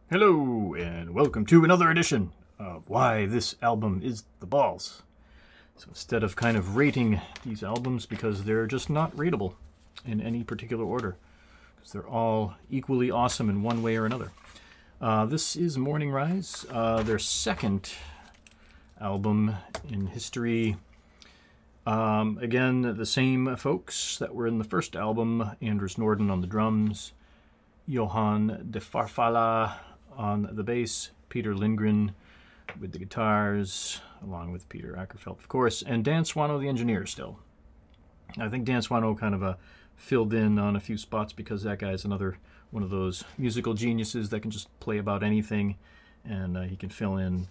Hello, and welcome to another edition of Why This Album Is the Balls. So instead of kind of rating these albums, because they're just not rateable in any particular order, because they're all equally awesome in one way or another. This is Morningrise, their second album in history. Again, the same folks that were in the first album: Anders Norden on the drums, Johan de Farfalla on the bass, Peter Lindgren with the guitars, along with Peter Ackerfeldt, of course, and Dan Swano, the engineer, still. I think Dan Swano kind of filled in on a few spots because that guy's another one of those musical geniuses that can just play about anything, and he can fill in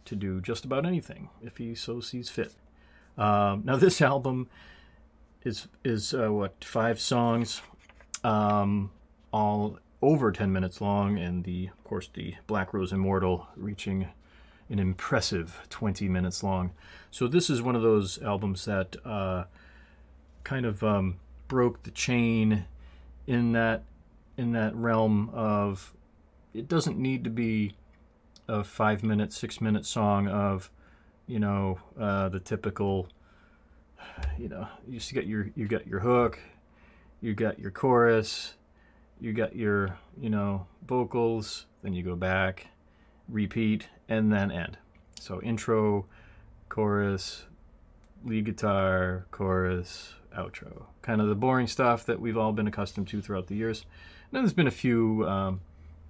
to do just about anything if he so sees fit. Now this album is what, 5 songs, all over 10 minutes long, and of course the Black Rose Immortal reaching an impressive 20 minutes long. So this is one of those albums that kind of broke the chain in that realm of, it doesn't need to be a 5-minute, 6-minute song of, you know, the typical, you know, you got your hook, you got your chorus, you got your, you know, vocals, then you go back, repeat, and then end. So intro, chorus, lead guitar, chorus, outro. Kind of the boring stuff that we've all been accustomed to throughout the years. And then there's been a few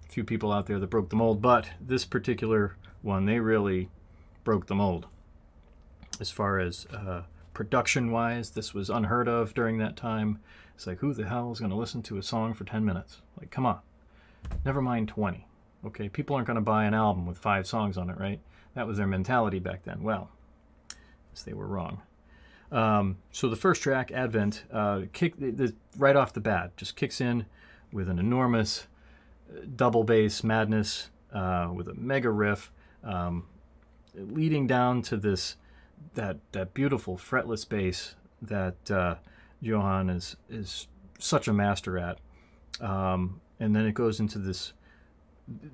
people out there that broke the mold, but this particular one, they really broke the mold. As far as production-wise, this was unheard of during that time. It's like, who the hell is going to listen to a song for 10 minutes? Like, come on. Never mind 20. Okay, people aren't going to buy an album with 5 songs on it, right? That was their mentality back then. Well, they were wrong. So the first track, Advent, right off the bat, just kicks in with an enormous double bass madness with a mega riff, leading down to that beautiful fretless bass that Johan is such a master at, and then it goes into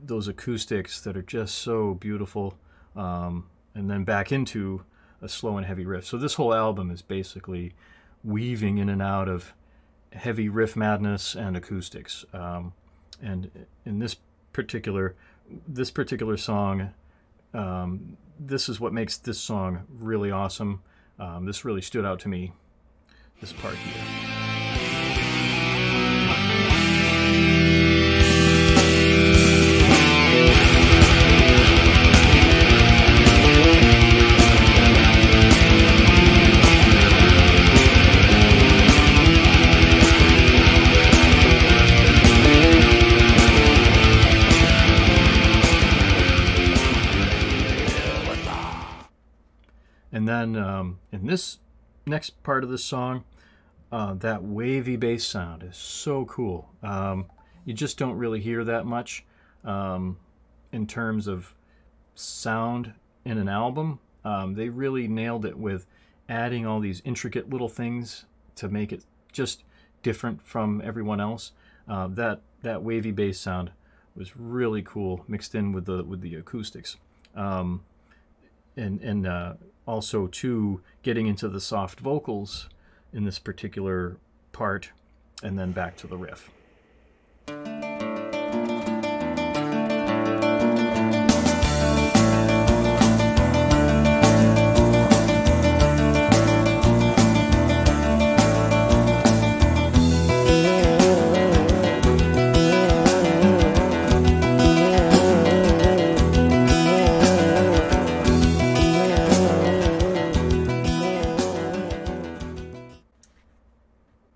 those acoustics that are just so beautiful, and then back into a slow and heavy riff. So this whole album is basically weaving in and out of heavy riff madness and acoustics, and in this particular song, this is what makes this song really awesome. This really stood out to me, this part here. And then in this next part of the song, that wavy bass sound is so cool. You just don't really hear that much in terms of sound in an album. They really nailed it with adding all these intricate little things to make it just different from everyone else. That wavy bass sound was really cool, mixed in with the acoustics. And also, too, getting into the soft vocals in this particular part, and then back to the riff.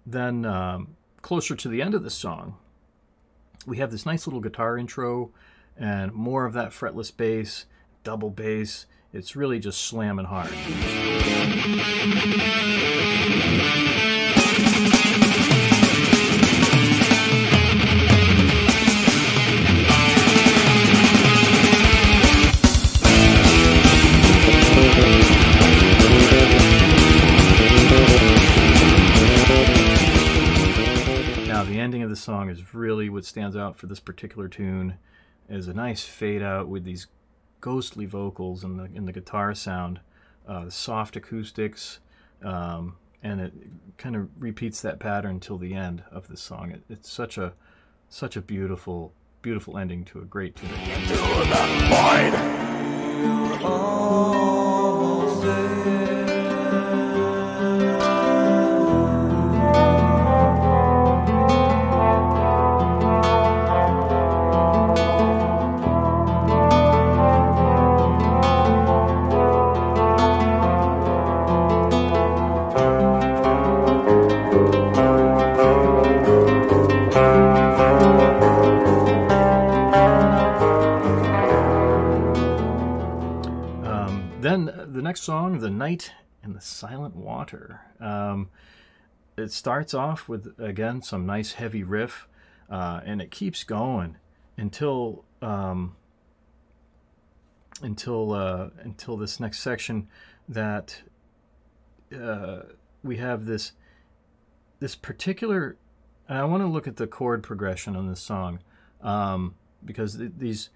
Then, closer to the end of the song, we have this nice little guitar intro and more of that fretless bass, double bass. It's really just slamming hard. Now, the ending of the song is really what stands out for this particular tune. is a nice fade out with these ghostly vocals in the guitar sound, the soft acoustics, and it kind of repeats that pattern till the end of the song. It's such a beautiful ending to a great tune. Into the void. Almost there. Then the next song, The Night in the Silent Water. It starts off with, again, some nice heavy riff, and it keeps going until this next section that we have this particular, and I want to look at the chord progression on this song, because this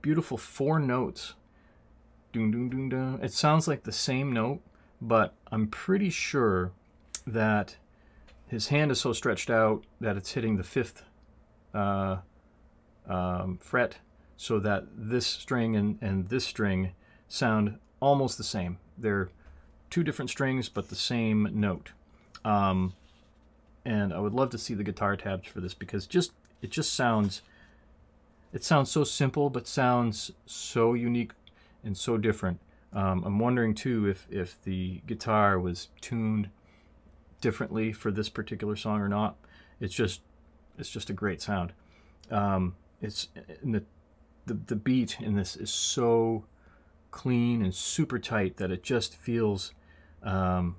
beautiful 4 notes. Dun, dun, dun, dun. It sounds like the same note, but I'm pretty sure that his hand is so stretched out that it's hitting the 5th fret, so that this string and this string sound almost the same. They're 2 different strings, but the same note. And I would love to see the guitar tabs for this, because it sounds so simple, but sounds so unique and so different. I'm wondering too if the guitar was tuned differently for this particular song or not. It's just a great sound. It's the beat in this is so clean and super tight that it just feels so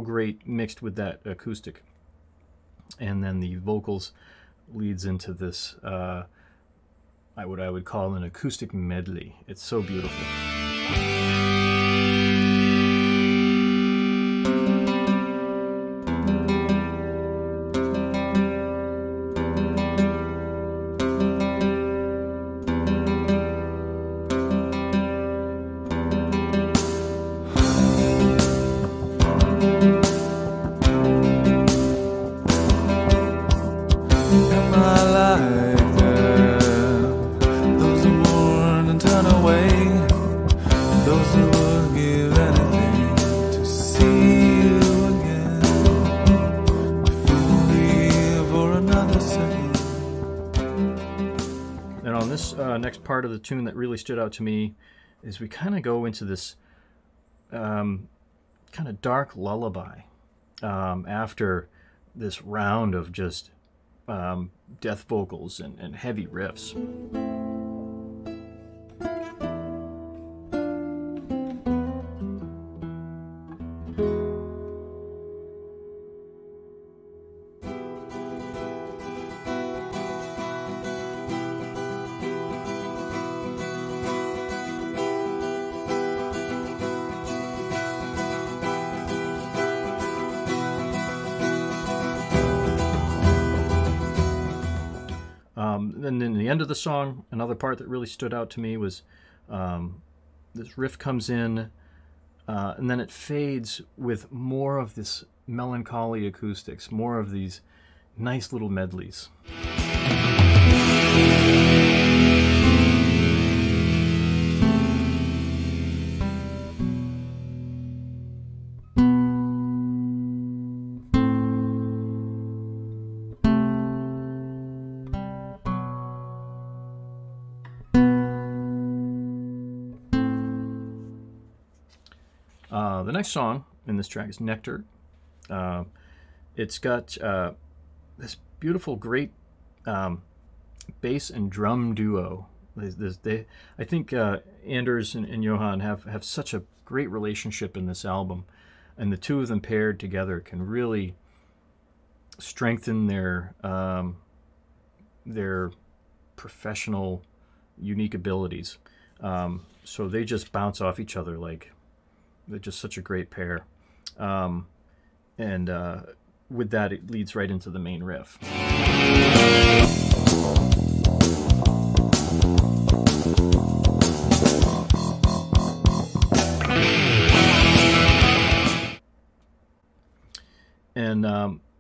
great mixed with that acoustic. And then the vocals leads into this what I would call an acoustic medley. It's so beautiful. Next part of the tune that really stood out to me is we kind of go into this kind of dark lullaby after this round of just death vocals and heavy riffs. And in the end of the song, another part that really stood out to me was this riff comes in, and then it fades with more of this melancholy acoustics, more of these nice little medleys. The next song in this track is Nectar. It's got this beautiful, great bass and drum duo. I think Anders and Johan have such a great relationship in this album, and the two of them paired together can really strengthen their professional, unique abilities. So they just bounce off each other like they're just such a great pair. And with that, it leads right into the main riff.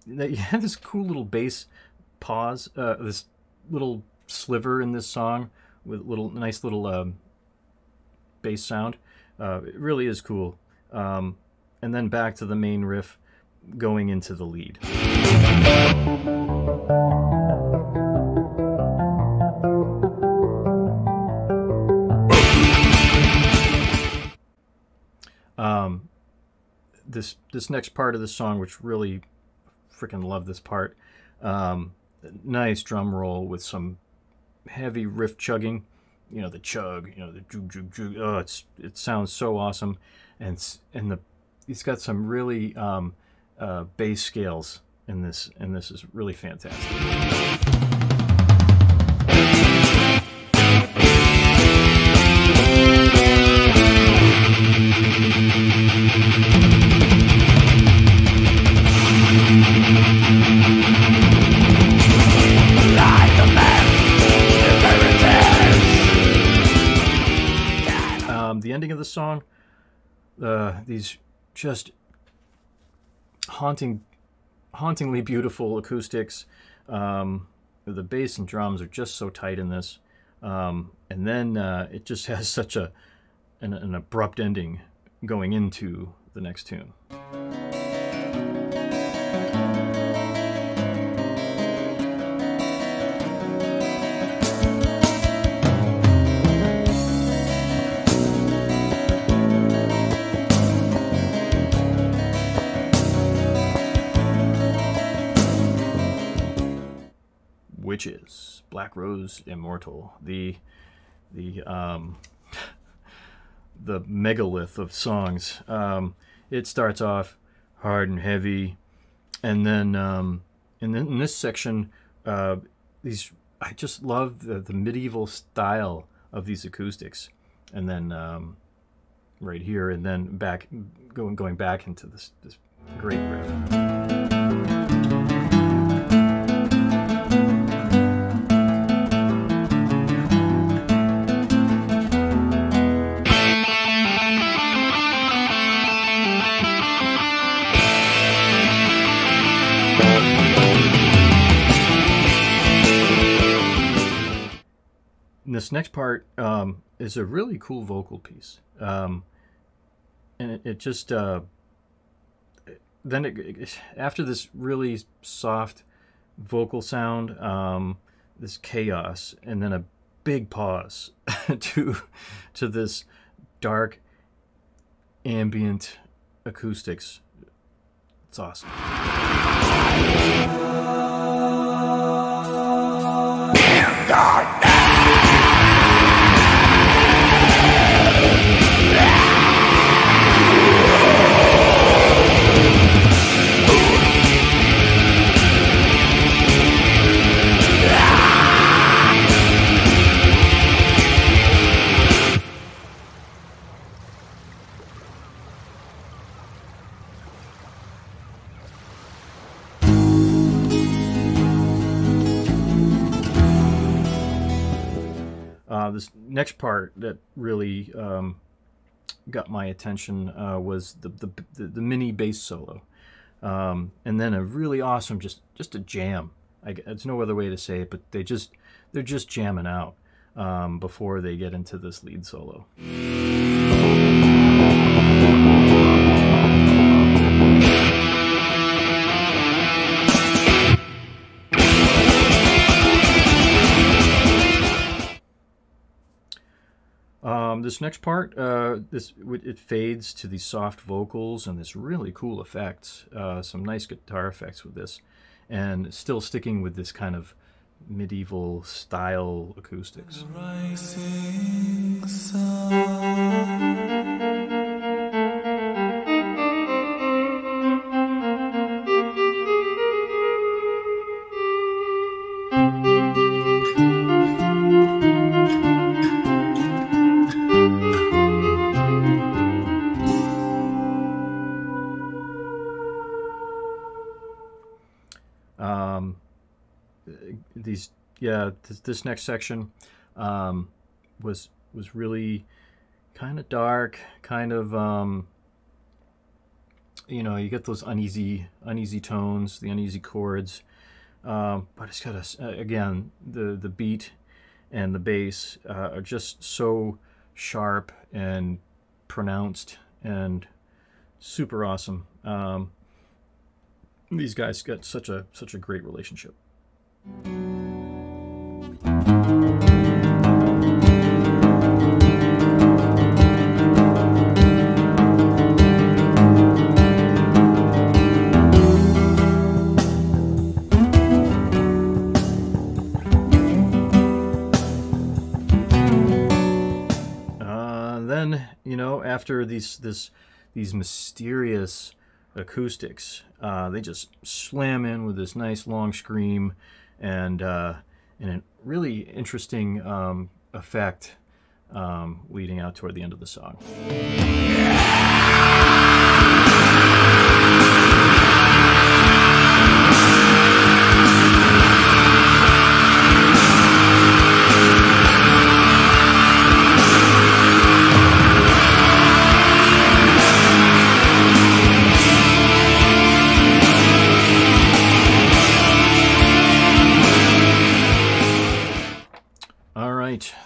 You have this cool little bass pause, this little sliver in this song with nice little bass sound. It really is cool. And then back to the main riff going into the lead. This next part of the song, which really freaking love this part, nice drum roll with some heavy riff chugging, you know, the chug, you know, the jug jug jug. Oh, it sounds so awesome, and he's got some really bass scales in this, and this is really fantastic. The ending of the song, these just hauntingly beautiful acoustics. The bass and drums are just so tight in this, and then it just has such an abrupt ending going into the next tune. Which is Black Rose Immortal, the megalith of songs. It starts off hard and heavy, and then in this section, I just love the medieval style of these acoustics, and then right here, and then going back into this great riff. This next part is a really cool vocal piece, and it just then after this really soft vocal sound, this chaos, and then a big pause to this dark ambient acoustics. It's awesome. This next part that really got my attention was the mini bass solo, and then a really awesome just a jam. There's no other way to say it, but they're just jamming out before they get into this lead solo. This next part, it fades to these soft vocals and this really cool effects, some nice guitar effects with this, and still sticking with this kind of medieval style acoustics. Rising sun. This next section was really kind of dark, kind of you know, you get those uneasy tones, the uneasy chords, but it's got again, the beat and the bass are just so sharp and pronounced and super awesome. These guys got such a great relationship. Then, you know, after these mysterious acoustics, they just slam in with this nice long scream and a really interesting effect leading out toward the end of the song.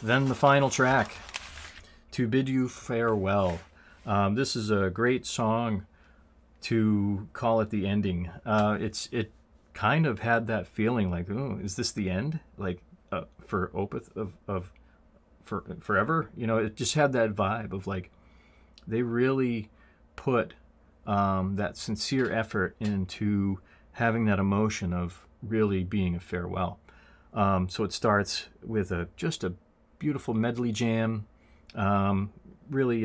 Then the final track, To Bid You Farewell. This is a great song to call it the ending. It kind of had that feeling like, oh, is this the end? Like for Opeth of forever? You know, it just had that vibe of like they really put that sincere effort into having that emotion of really being a farewell. So it starts with just a beautiful medley jam. Really,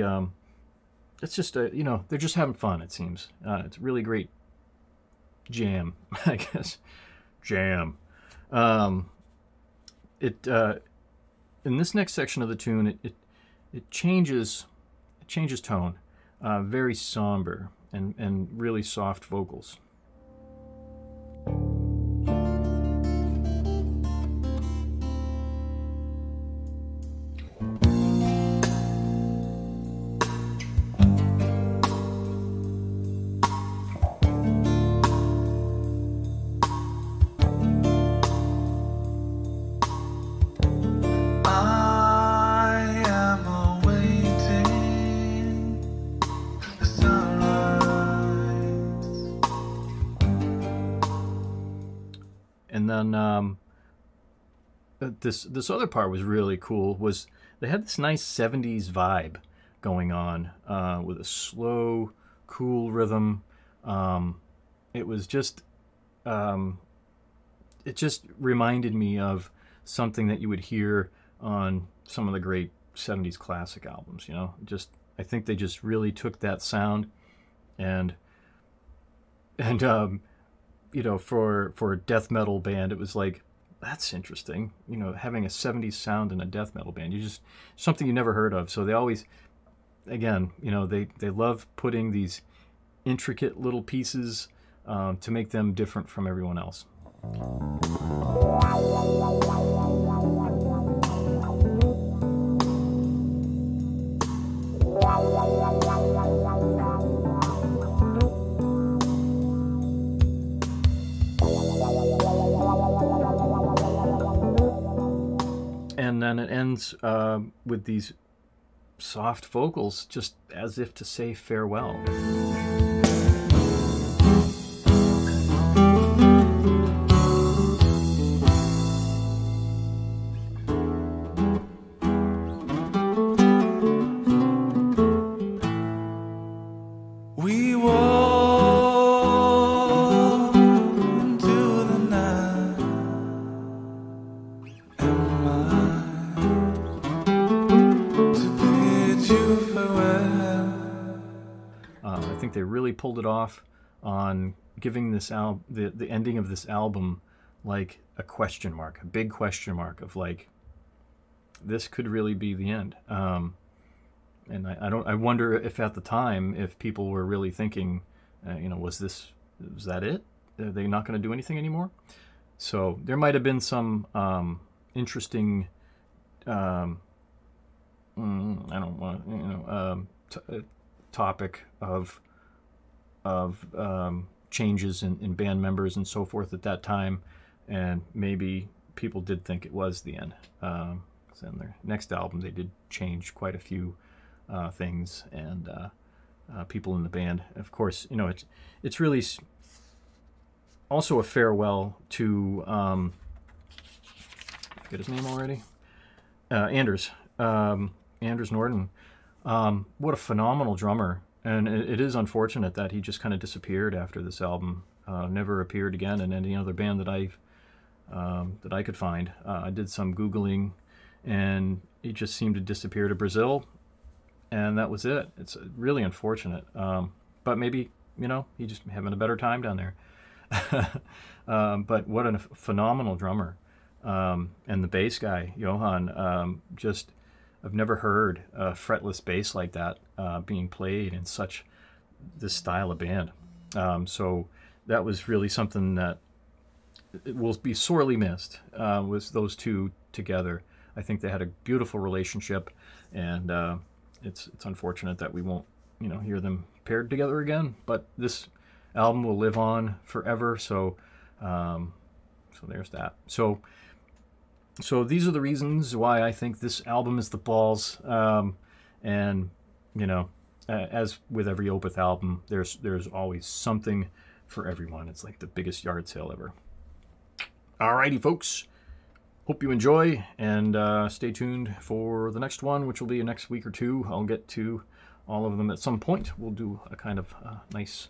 it's just you know, they're just having fun, it seems. It's a really great jam, I guess. Jam. In this next section of the tune, it changes tone, very somber and really soft vocals. And then this other part was really cool. Was they had this nice 70s vibe going on with a slow, cool rhythm. It was just it just reminded me of something that you would hear on some of the great 70s classic albums. You know, just I think they just really took that sound and you know, for a death metal band, it was like, that's interesting. You know, having a 70s sound in a death metal band, something you never heard of. So they always, again, you know, they love putting these intricate little pieces to make them different from everyone else. And then it ends with these soft vocals, just as if to say farewell. We walk into the night, am I to bid you farewell? I think they really pulled it off on giving this the ending of this album like a question mark, a big question mark of like, this could really be the end. And I wonder if at the time, if people were really thinking, you know, was that it? Are they not going to do anything anymore? So there might have been some interesting, I don't want, you know, topic of changes in band members and so forth at that time, and maybe people did think it was the end. So in their next album, they did change quite a few things, and people in the band. Of course, you know, it's really also a farewell to I forget his name already. Anders Norden. What a phenomenal drummer. And it is unfortunate that he just kind of disappeared after this album. Never appeared again in any other band that I could find. I did some Googling, and he just seemed to disappear to Brazil, and that was it. It's really unfortunate. But maybe, you know, he's just having a better time down there. But what a phenomenal drummer. And the bass guy, Johan, just... I've never heard a fretless bass like that being played in this style of band. So that was really something that it will be sorely missed, with those two together. I think they had a beautiful relationship, and it's unfortunate that we won't, you know, hear them paired together again. But this album will live on forever. So there's that. So these are the reasons why I think this album is the balls. And, you know, as with every Opeth album, there's always something for everyone. It's like the biggest yard sale ever. Alrighty, folks. Hope you enjoy, and stay tuned for the next one, which will be next week or two. I'll get to all of them at some point. We'll do a kind of nice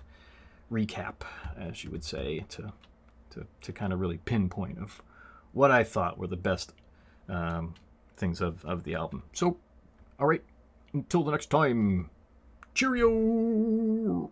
recap, as you would say, to kind of really pinpoint of what I thought were the best things of the album. So, all right, until the next time, cheerio!